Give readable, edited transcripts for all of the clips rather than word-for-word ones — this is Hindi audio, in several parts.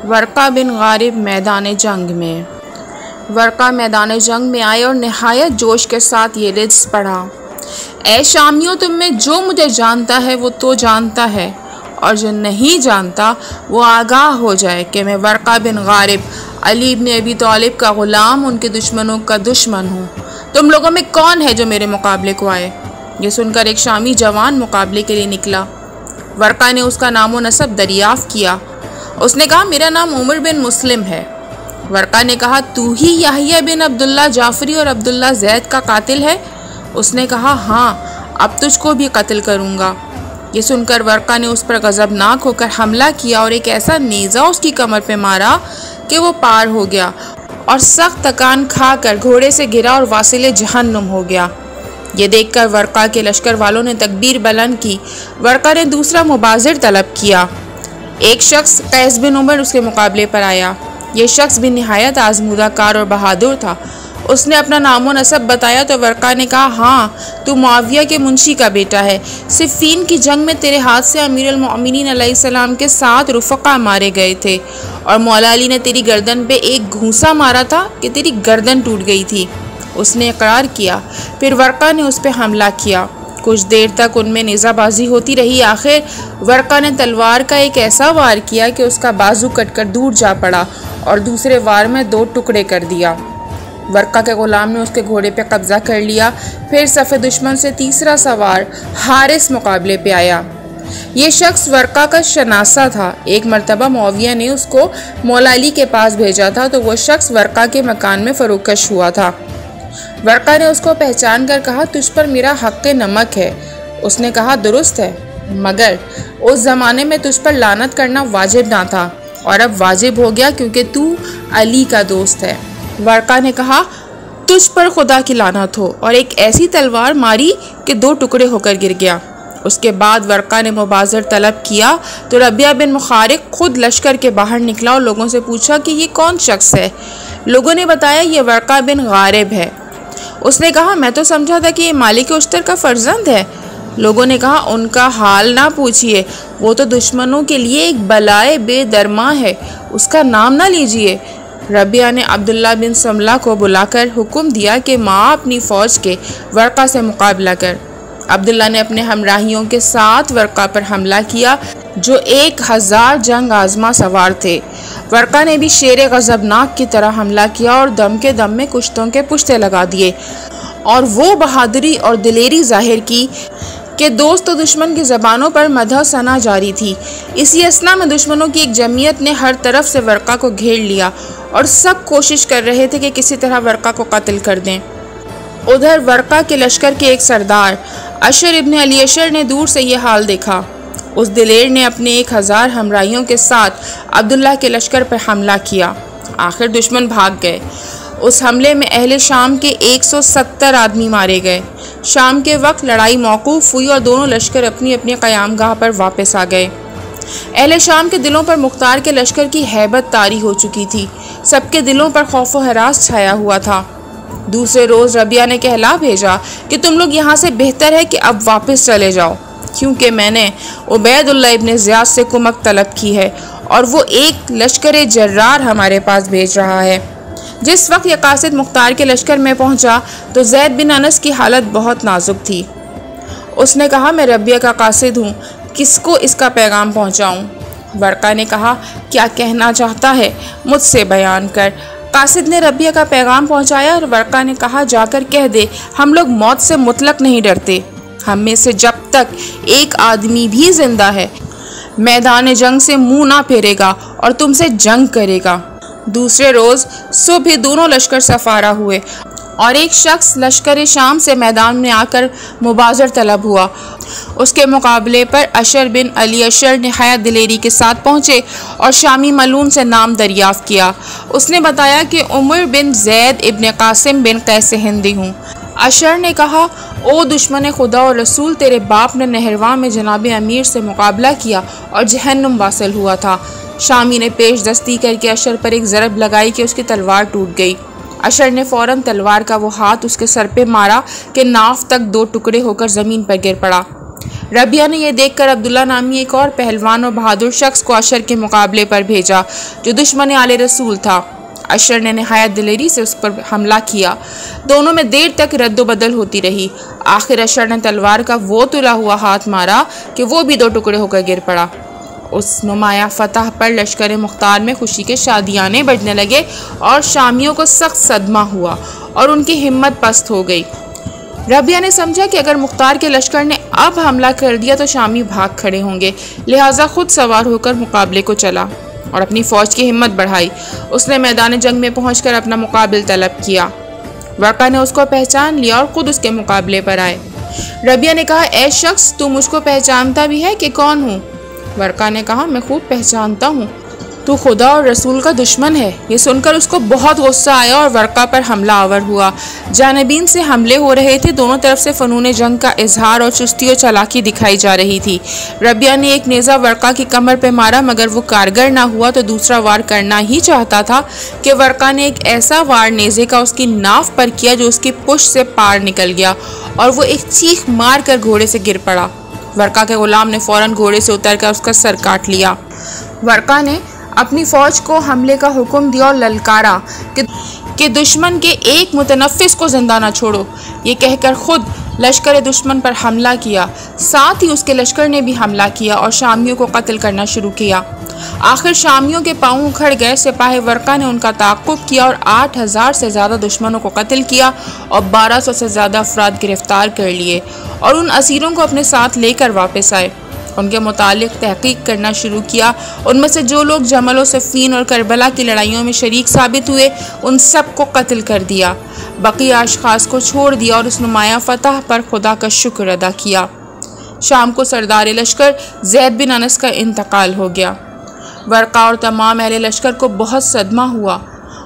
वर्का बिन गालिब मैदान जंग में। वर्का मैदान जंग में आए और नहायत जोश के साथ ये रिज़ पढ़ा, ऐ शामियों, तुम में जो मुझे जानता है वो तो जानता है, और जो नहीं जानता वो आगाह हो जाए कि मैं वर्का बिन गालिब, अली इब्न अबी तालिब का ग़ुलाम, उनके दुश्मनों का दुश्मन हूँ। तुम लोगों में कौन है जो मेरे मुकाबले को आए? ये सुनकर एक शामी जवान मुकाबले के लिए निकला। वर्का ने उसका नामो नसब दरियाफ़्त किया। उसने कहा, मेरा नाम उमर बिन मुस्लिम है। वर्का ने कहा, तू ही याहिया बिन अब्दुल्ला जाफरी और अब्दुल्ला जैद का कातिल है? उसने कहा, हाँ, अब तुझको भी कत्ल करूँगा। ये सुनकर वर्का ने उस पर गज़बनाक होकर हमला किया और एक ऐसा नेज़ा उसकी कमर पे मारा कि वो पार हो गया और सख्त तकान खाकर घोड़े से गिरा और वासिले जहन्नुम हो गया। ये देखकर वर्का के लश्कर वालों ने तकबीर बुलंद की। वर्का ने दूसरा मुबाजिर तलब किया। एक शख्स कैस बिन उमर उसके मुकाबले पर आया। ये शख्स भी निहायत आजमूदा कार और बहादुर था। उसने अपना नामो नसब बताया तो वर्का ने कहा, हाँ, तू मुआविया के मुंशी का बेटा है। सिफ़ीन की जंग में तेरे हाथ से अमीरुल मोमिनीन अलैहिस्सलाम के 7 रुफ़क़ा मारे गए थे और मौला अली ने तेरी गर्दन पे एक घूंसा मारा था कि तेरी गर्दन टूट गई थी। उसने इकरार किया। फिर वर्का ने उस पर हमला किया। कुछ देर तक उनमें नेज़ाबाजी होती रही। आखिर वर्का ने तलवार का एक ऐसा वार किया कि उसका बाजू कटकर दूर जा पड़ा और दूसरे वार में 2 टुकड़े कर दिया। वर्का के ग़ुलाम ने उसके घोड़े पे कब्ज़ा कर लिया। फिर सफ़े दुश्मन से तीसरा सवार हारिस मुकाबले पे आया। ये शख्स वर्का का शनासा था। एक मरतबा मुआविया ने उसको मौला अली के पास भेजा था तो वह शख्स वर्का के मकान में फ़रोकश हुआ था। वर्का ने उसको पहचान कर कहा, तुझ पर मेरा हक़ नमक है। उसने कहा, दुरुस्त है, मगर उस ज़माने में तुझ पर लानत करना वाजिब ना था और अब वाजिब हो गया क्योंकि तू अली का दोस्त है। वर्का ने कहा, तुझ पर खुदा की लानत हो, और एक ऐसी तलवार मारी कि 2 टुकड़े होकर गिर गया। उसके बाद वर्का ने मुबाज़र तलब किया तो रबिया बिन मुखारिक खुद लश्कर के बाहर निकला और लोगों से पूछा कि ये कौन शख्स है। लोगों ने बताया, ये वर्का बिन गालिब है। उसने कहा, मैं तो समझा था कि ये मालिक उश्तर का फर्जंद है। लोगों ने कहा, उनका हाल ना पूछिए, वो तो दुश्मनों के लिए एक बलाए बेदरमा है, उसका नाम ना लीजिए। रबिया ने अब्दुल्ला बिन समला को बुलाकर हुक्म दिया कि माँ अपनी फ़ौज के वर्का से मुकाबला कर। अब्दुल्ला ने अपने हमराहियों के साथ वर्का पर हमला किया जो 1000 जंग आजमा सवार थे। वर्का ने भी शेर गज़बनाक की तरह हमला किया और दम के दम में कुश्तों के पुश्ते लगा दिए और वो बहादुरी और दिलेरी जाहिर की कि दोस्त और दुश्मन की ज़बानों पर मदह सना जारी थी। इसी असना में दुश्मनों की एक जमीयत ने हर तरफ से वर्का को घेर लिया और सब कोशिश कर रहे थे कि किसी तरह वर्का को कत्ल कर दें। उधर वर्का के लश्कर के एक सरदार अशर इब्न अली अशर ने दूर से यह हाल देखा। उस दिलेर ने अपने 1000 हमराहियों के साथ अब्दुल्ला के लश्कर पर हमला किया। आखिर दुश्मन भाग गए। उस हमले में अहले शाम के 170 आदमी मारे गए। शाम के वक्त लड़ाई मौकूफ़ हुई और दोनों लश्कर अपनी अपनी क़यामगाह पर वापस आ गए। अहले शाम के दिलों पर मुख्तार के लश्कर की हैबत तारी हो चुकी थी। सबके दिलों पर खौफ व हरास छाया हुआ था। दूसरे रोज़ रबिया ने कहला भेजा कि तुम लोग यहाँ से बेहतर है कि अब वापस चले जाओ, क्योंकि मैंने उबैदुल्ला इब्न ज़ियाद से कुमक तलब की है और वो एक लश्कर जर्रार हमारे पास भेज रहा है। जिस वक्त यह कासिद मुख्तार के लश्कर में पहुंचा तो ज़ैद बिन अनस की हालत बहुत नाजुक थी। उसने कहा, मैं रबिया का कासिद हूँ, किसको इसका पैगाम पहुँचाऊँ? वर्का ने कहा, क्या कहना चाहता है, मुझसे बयान कर। कासिद ने रबिया का पैगाम पहुँचाया और वर्का ने कहा, जाकर कह दे, हम लोग मौत से मुतलक नहीं डरते। हम में से जब तक एक आदमी भी जिंदा है मैदान जंग से मुंह ना फेरेगा और तुमसे जंग करेगा। दूसरे रोज़ सुबह दोनों लश्कर सफारा हुए और एक शख्स लश्कर शाम से मैदान में आकर मुबाज़र तलब हुआ। उसके मुकाबले पर अशर बिन अली अशर नहायत दिलेरी के साथ पहुँचे और शामी मलून से नाम दरियाफ़्त किया। उसने बताया कि उमर बिन जैद इब्न कासिम बिन कैस हिंदी हूँ। अशर ने कहा, ओ दुश्मन खुदा और रसूल, तेरे बाप ने नहरवा में जनाब अमीर से मुकाबला किया और जहन्नुम वासिल हुआ था। शामी ने पेश दस्ती करके अशर पर एक ज़रब लगाई कि उसकी तलवार टूट गई। अशर ने फ़ौरन तलवार का वो हाथ उसके सर पे मारा कि नाफ तक 2 टुकड़े होकर ज़मीन पर गिर पड़ा। रबिया ने यह देखकर अब्दुल्ला नामी एक और पहलवान और बहादुर शख्स को अशर के मुकाबले पर भेजा जो दुश्मन आले रसूल था। अशर ने नहायत दिलेरी से उस पर हमला किया। दोनों में देर तक रद्दोबदल होती रही। आखिर अशर ने तलवार का वो तुला हुआ हाथ मारा कि वो भी 2 टुकड़े होकर गिर पड़ा। उस नुमाया फतह पर लश्कर मुख्तार में खुशी के शादियाने बजने लगे और शामियों को सख्त सदमा हुआ और उनकी हिम्मत पस्त हो गई। रबिया ने समझा कि अगर मुख्तार के लश्कर ने अब हमला कर दिया तो शामी भाग खड़े होंगे, लिहाजा खुद सवार होकर मुकाबले को चला और अपनी फ़ौज की हिम्मत बढ़ाई। उसने मैदान जंग में पहुंचकर अपना मुकाबिल तलब किया। वर्का ने उसको पहचान लिया और ख़ुद उसके मुकाबले पर आए। रबिया ने कहा, ऐ शख्स, तू मुझको पहचानता भी है कि कौन हूँ? वर्का ने कहा, मैं खूब पहचानता हूँ, तू खुदा और रसूल का दुश्मन है। ये सुनकर उसको बहुत गुस्सा आया और वर्का पर हमला आवर हुआ। जानबीन से हमले हो रहे थे। दोनों तरफ से फ़नून जंग का इजहार और चुस्ती और चालाकी दिखाई जा रही थी। रबिया ने एक नेज़ा वर्का की कमर पर मारा, मगर वो कारगर ना हुआ तो दूसरा वार करना ही चाहता था कि वर्का ने एक ऐसा वार नेज़े का उसकी नाव पर किया जो उसकी पुश से पार निकल गया और वो एक चीख मार कर घोड़े से गिर पड़ा। वर्का के गुलाम ने फ़ौरन घोड़े से उतरकर उसका सर काट लिया। वर्का ने अपनी फ़ौज को हमले का हुक्म दिया और ललकारा कि दुश्मन के एक मुतनफ़िस को जिंदा न छोड़ो। ये कहकर खुद लश्कर दुश्मन पर हमला किया। साथ ही उसके लश्कर ने भी हमला किया और शामियों को कत्ल करना शुरू किया। आखिर शामियों के पाँव उखड़ गए। सिपाही वर्का ने उनका ताक़ुब किया और 8000 से ज़्यादा दुश्मनों को कत्ल किया और 1200 से ज़्यादा अफराद गिरफ्तार कर लिए और उन असीरों को अपने साथ लेकर वापस आए। उनके मुतालिक तहकीक करना शुरू किया। उनमें से जो लोग जमल और सफ़ीन और करबला की लड़ाइयों में शरीक साबित हुए उन सब को कत्ल कर दिया। बकिया अशखास को छोड़ दिया और उस नुमाया फतह पर खुदा का शुक्र अदा किया। शाम को सरदार लश्कर ज़ैद बिन अनस का इंतकाल हो गया। वर्का और तमाम अहले लश्कर को बहुत सदमा हुआ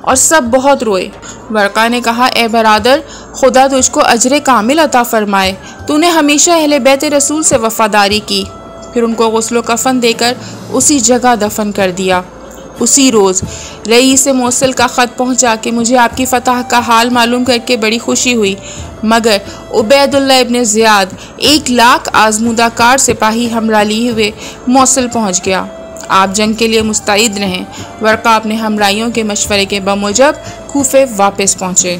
और सब बहुत रोए। वर्का ने कहा, ए बरादर, खुदा तुझको अजर कामिल अता फरमाए। तूने हमेशा अहले बैत रसूल से वफ़ादारी की। फिर उनको गुस्लो कफन देकर उसी जगह दफन कर दिया। उसी रोज़ रईस मौसल का ख़त पहुंचा कि मुझे आपकी फ़तह का हाल मालूम करके बड़ी खुशी हुई, मगर उबैदुल्लाह इब्न ज़ियाद 1 लाख आज़मूदा कार सिपाही हमरा लिए हुए मौसल पहुंच गया। आप जंग के लिए मुस्तैद रहें। वर्का अपने हमराइयों के मशवरे के बमुजब कूफे वापस पहुँचे।